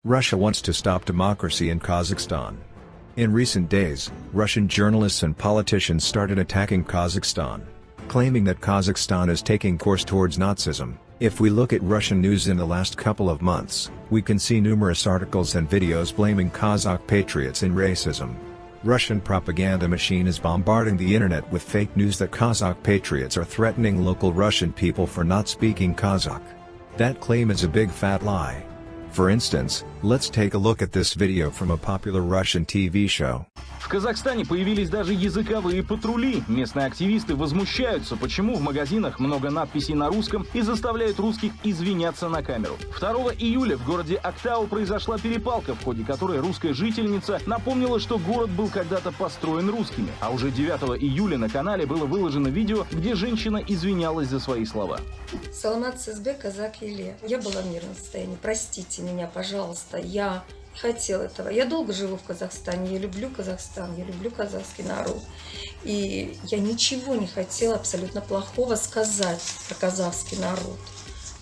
Russia wants to stop democracy in Kazakhstan. In recent days, Russian journalists and politicians started attacking Kazakhstan, claiming that Kazakhstan is taking course towards Nazism. If we look at Russian news in the last couple of months, we can see numerous articles and videos blaming Kazakh patriots in racism. Russian propaganda machine is bombarding the internet with fake news that Kazakh patriots are threatening local Russian people for not speaking Kazakh. That claim is a big fat lie. For instance, let's take a look at this video from a popular Russian TV show. В Казахстане появились даже языковые патрули. Местные активисты возмущаются, почему в магазинах много надписей на русском и заставляют русских извиняться на камеру. 2 июля в городе Актау произошла перепалка, в ходе которой русская жительница напомнила, что город был когда-то построен русскими. А уже 9 июля на канале было выложено видео, где женщина извинялась за свои слова. Саламат ССБ, казак Еле. Я была в мирном состоянии. Простите меня, пожалуйста. Я хотел этого. Я долго живу в Казахстане. Я люблю Казахстан. Я люблю казахский народ. И я ничего не хотела абсолютно плохого сказать про казахский народ.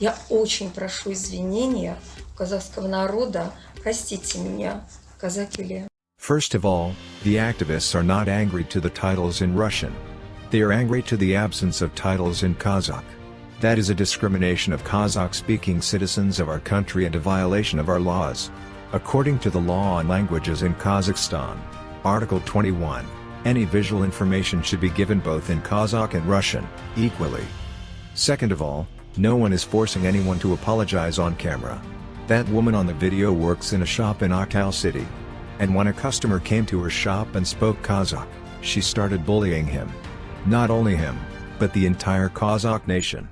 Я очень прошу извинения у казахского народа. Простите меня, казак Еле. First of all, the activists are not angry to the titles in Russian. They are angry to the absence of titles in Kazakh. That is a discrimination of Kazakh-speaking citizens of our country and a violation of our laws. According to the law on languages in Kazakhstan, Article 21, any visual information should be given both in Kazakh and Russian, equally. Second of all, no one is forcing anyone to apologize on camera. That woman on the video works in a shop in Aktau city. And when a customer came to her shop and spoke Kazakh, she started bullying him. Not only him, but the entire Kazakh nation.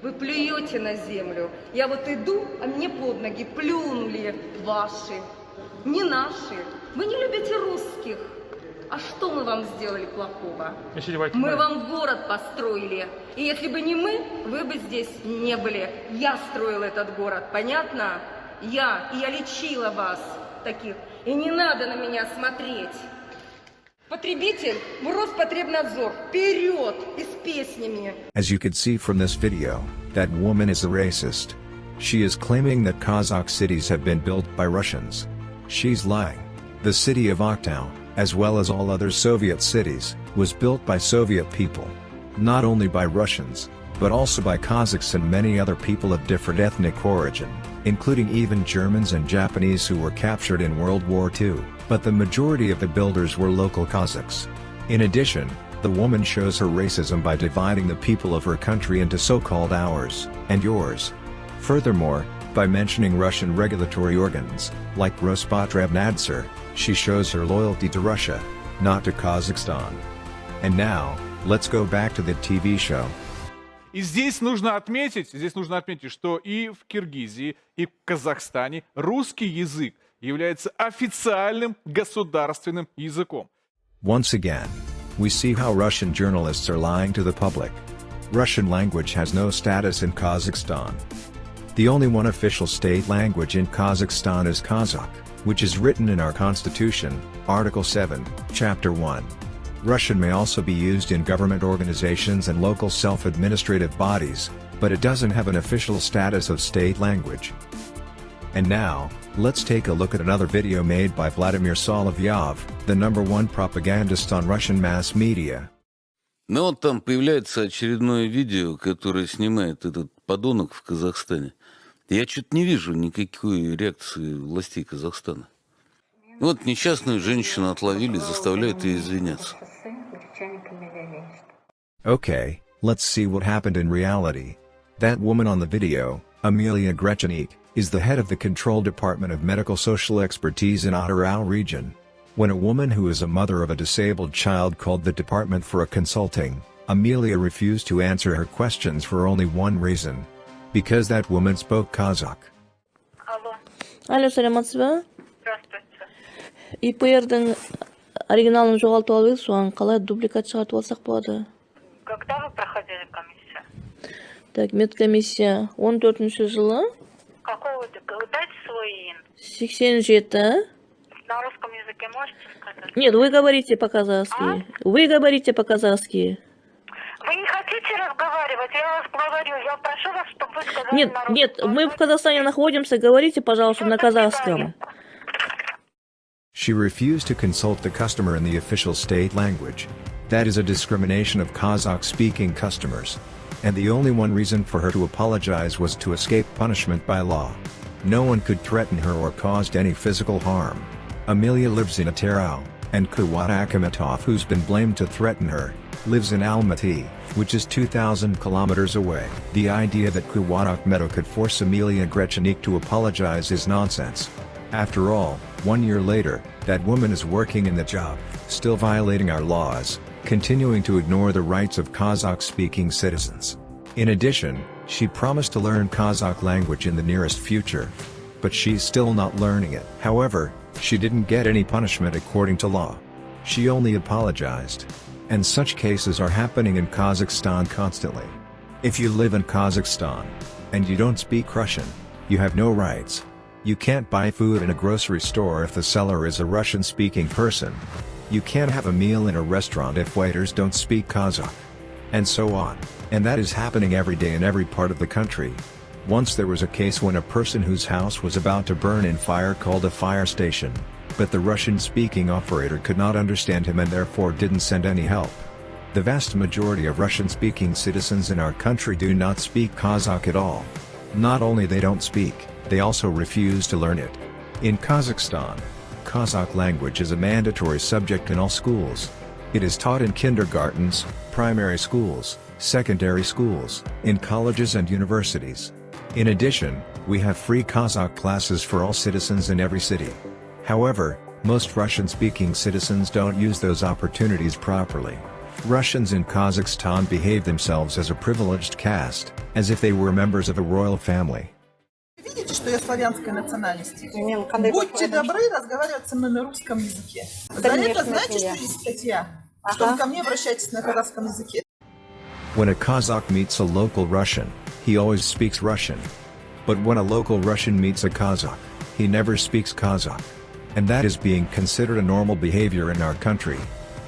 Вы плюете на землю. Я вот иду, а мне под ноги плюнули ваши, не наши. Вы не любите русских. А что мы вам сделали плохого? Мы вам город построили. И если бы не мы, вы бы здесь не были. Я строил этот город, понятно? И я лечила вас таких. И не надо на меня смотреть. Потребитель в Роспотребнадзор, вперед и с песнями. As you could see from this video, that woman is a racist. She is claiming that Kazakh cities have been built by Russians. She's lying. The city of Aktau, as well as all other Soviet cities, was built by Soviet people. Not only by Russians, but also by Kazakhs and many other people of different ethnic origin, including even Germans and Japanese who were captured in World War II. But the majority of the builders were local Kazakhs. In addition, the woman shows her racism by dividing the people of her country into so-called ours and yours. Furthermore, by mentioning Russian regulatory organs, like Rospotrебnadzor, she shows her loyalty to Russia, not to Kazakhstan. And now, let's go back to the TV show. И здесь нужно отметить, что и в Киргизии, и в Казахстане русский язык является официальным государственным языком. Once again, we see how Russian journalists are lying to the public. Russian language has no status in Kazakhstan. The only one official state language in Kazakhstan is Kazakh, which is written in our constitution, Article 7, Chapter 1. Russian may also be used in government organizations and local self-administrative bodies, but it doesn't have an official status of state language. And now, let's take a look at another video made by Vladimir Solovyov, the #1 propagandist on Russian mass media. Ну вот там появляется очередное видео, которое снимает этот подонок в Казахстане. Я что-то не вижу никакой реакции властей Казахстана. Вот несчастную женщину отловили, заставляют ее извиняться. Okay, let's see what happened in reality. That woman on the video, Amelia Grechenik, is the head of the Control Department of Medical Social Expertise in Atyrau region. When a woman who is a mother of a disabled child called the department for a consulting, Amelia refused to answer her questions for only one reason. Because that woman spoke Kazakh. Алло, саламатсыз ба? ИПР-дың оригиналын жоғалтып алып едік, соған қалай дубликат шығартып алсақ болады? Когда вы проходили комиссию? Так, медкомиссия 14-ші жылы. Какой вы? Дайте свой ИН. 87. На русском языке можете сказать? Нет, вы говорите по-казахски. Вы говорите по-казахски. Вы не хотите разговаривать Вот я вас говорю, я прошу вас, чтобы вы сказали Нет, на русском. нет, мы в Казахстане находимся, говорите, пожалуйста, на казахском. She refused to consult the customer in the official state language. That is a discrimination of Kazakh-speaking customers. And the only one reason for her to apologize was to escape punishment by law. No one could threaten her or caused any physical harm. Amelia lives in Atarau, and Kуат Akhmetov, who's been blamed to threaten her, lives in Almaty, which is 2,000 kilometers away. The idea that Kуат Akhmetov could force Amelia Grechenik to apologize is nonsense. After all, 1 year later, that woman is working in the job, still violating our laws, continuing to ignore the rights of Kazakh-speaking citizens. In addition, she promised to learn Kazakh language in the nearest future. But she's still not learning it. However, she didn't get any punishment according to law. She only apologized. And such cases are happening in Kazakhstan constantly. If you live in Kazakhstan, and you don't speak Russian, you have no rights. You can't buy food in a grocery store if the seller is a Russian-speaking person. You can't have a meal in a restaurant if waiters don't speak Kazakh. And so on. And that is happening every day in every part of the country. Once there was a case when a person whose house was about to burn in fire called a fire station, but the Russian-speaking operator could not understand him and therefore didn't send any help. The vast majority of Russian-speaking citizens in our country do not speak Kazakh at all. Not only they don't speak, they also refuse to learn it. In Kazakhstan, Kazakh language is a mandatory subject in all schools. It is taught in kindergartens, primary schools, secondary schools, in colleges and universities. In addition, we have free Kazakh classes for all citizens in every city. However, most Russian-speaking citizens don't use those opportunities properly. Russians in Kazakhstan behave themselves as a privileged caste, as if they were members of a royal family. Видите, что я славянской национальности? Будьте добры разговаривать со мной на русском языке. За это знаете, что есть статья? Что вы ко мне обращаетесь на казахском языке. When a Kazakh meets a local Russian, he always speaks Russian. But when a local Russian meets a Kazakh, he never speaks Kazakh. And that is being considered a normal behavior in our country.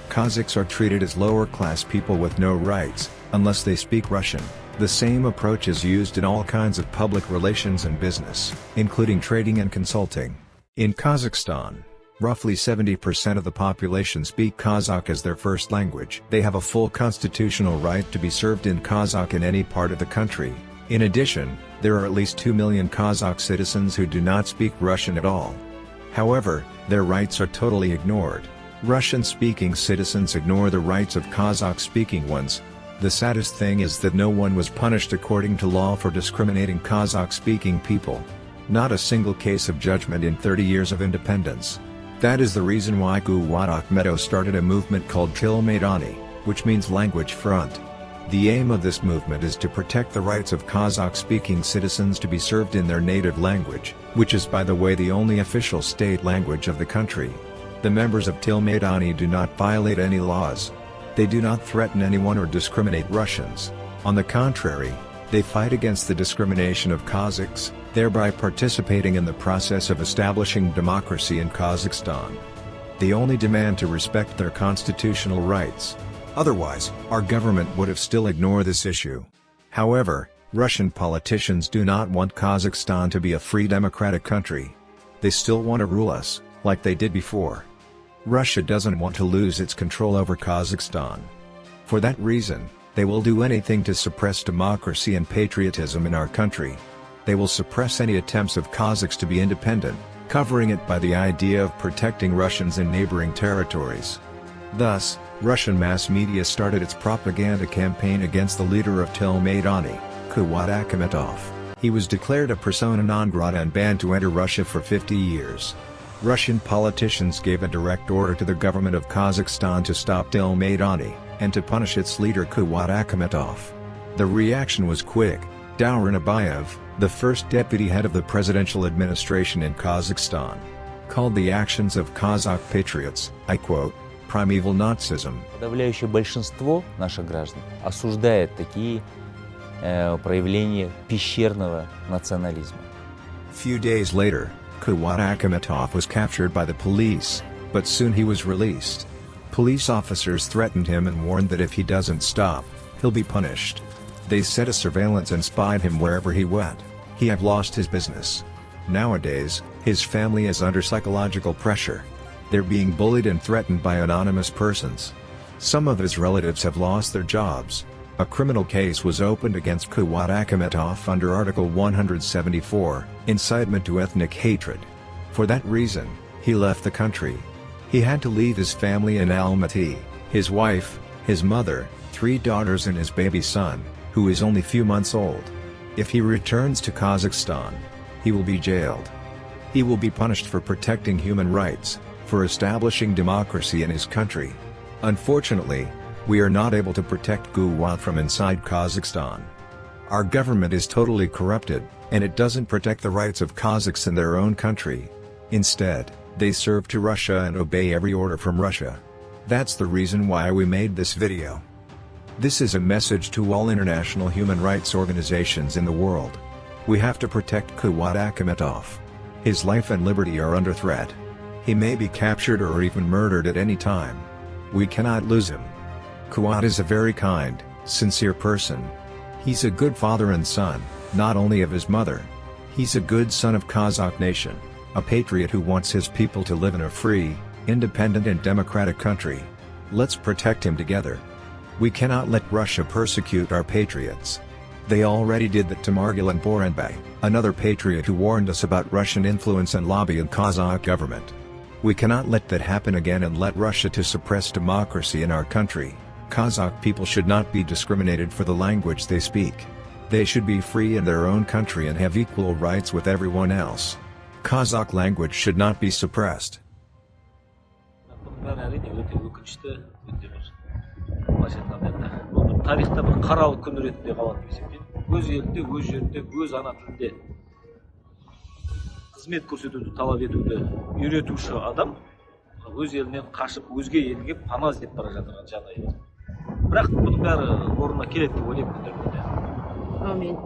Kazakhs are treated as lower-class people with no rights, unless they speak Russian. The same approach is used in all kinds of public relations and business, including trading and consulting. In Kazakhstan, roughly 70% of the population speak Kazakh as their first language. They have a full constitutional right to be served in Kazakh in any part of the country. In addition, there are at least 2 million Kazakh citizens who do not speak Russian at all. However, their rights are totally ignored. Russian-speaking citizens ignore the rights of Kazakh-speaking ones. The saddest thing is that no one was punished according to law for discriminating Kazakh-speaking people. Not a single case of judgment in 30 years of independence. That is the reason why Kуат Akhmetov started a movement called Til Maydani, which means language front. The aim of this movement is to protect the rights of Kazakh-speaking citizens to be served in their native language, which is by the way the only official state language of the country. The members of Til Maydani do not violate any laws. They do not threaten anyone or discriminate Russians. On the contrary, they fight against the discrimination of Kazakhs, thereby participating in the process of establishing democracy in Kazakhstan. They only demand to respect their constitutional rights. Otherwise, our government would have still ignored this issue. However, Russian politicians do not want Kazakhstan to be a free democratic country. They still want to rule us, like they did before. Russia doesn't want to lose its control over Kazakhstan. For that reason, they will do anything to suppress democracy and patriotism in our country. They will suppress any attempts of Kazakhs to be independent, covering it by the idea of protecting Russians in neighboring territories. Thus, Russian mass media started its propaganda campaign against the leader of Til Maydani, Kуат Akhmetov. He was declared a persona non grata and banned to enter Russia for 50 years. Russian politicians gave a direct order to the government of Kazakhstan to stop Til Maydani, and to punish its leader Kуат Akhmetov. The reaction was quick. Dauren Abayev, the first deputy head of the presidential administration in Kazakhstan, called the actions of Kazakh patriots, I quote, primeval Nazism. Подавляющее большинство наших граждан осуждает такие проявления пещерного национализма. Few days later, Kуат Akhmetov was captured by the police, but soon he was released. Police officers threatened him and warned that if he doesn't stop, he'll be punished. They set a surveillance and spied him wherever he went. He have lost his business. Nowadays, his family is under psychological pressure. They're being bullied and threatened by anonymous persons. Some of his relatives have lost their jobs. A criminal case was opened against Kуат Akhmetov under Article 174, incitement to ethnic hatred. For that reason, he left the country. He had to leave his family in Almaty, his wife, his mother, 3 daughters and his baby son, who is only few months old. If he returns to Kazakhstan, he will be jailed. He will be punished for protecting human rights, for establishing democracy in his country. Unfortunately, we are not able to protect Kуат from inside Kazakhstan. Our government is totally corrupted, and it doesn't protect the rights of Kazakhs in their own country. Instead, they serve to Russia and obey every order from Russia. That's the reason why we made this video. This is a message to all international human rights organizations in the world. We have to protect Kуат Akhmetov. His life and liberty are under threat. He may be captured or even murdered at any time. We cannot lose him. Kуат is a very kind, sincere person. He's a good father and son, not only of his mother. He's a good son of Kazakh nation, a patriot who wants his people to live in a free, independent and democratic country. Let's protect him together. We cannot let Russia persecute our patriots. They already did that to Margulan Borenbay, another patriot who warned us about Russian influence and lobby in Kazakh government. We cannot let that happen again and let Russia to suppress democracy in our country. Kazakh people should not be discriminated for the language they speak. They should be free in their own country and have equal rights with everyone else. Kazakh language should not be suppressed. Тарихта бір қаралы күн ретінде қалады деп есептеймін. Өз елінде, өз жерінде, өз ана тілінде қызмет көрсетуді талап етуді үйретуші адам өз елінен қашып өзге елге пана іздеп бара жатқан жағдай. Бірақ бұның бәрі орнына келеді деп ойлаймын. Амин.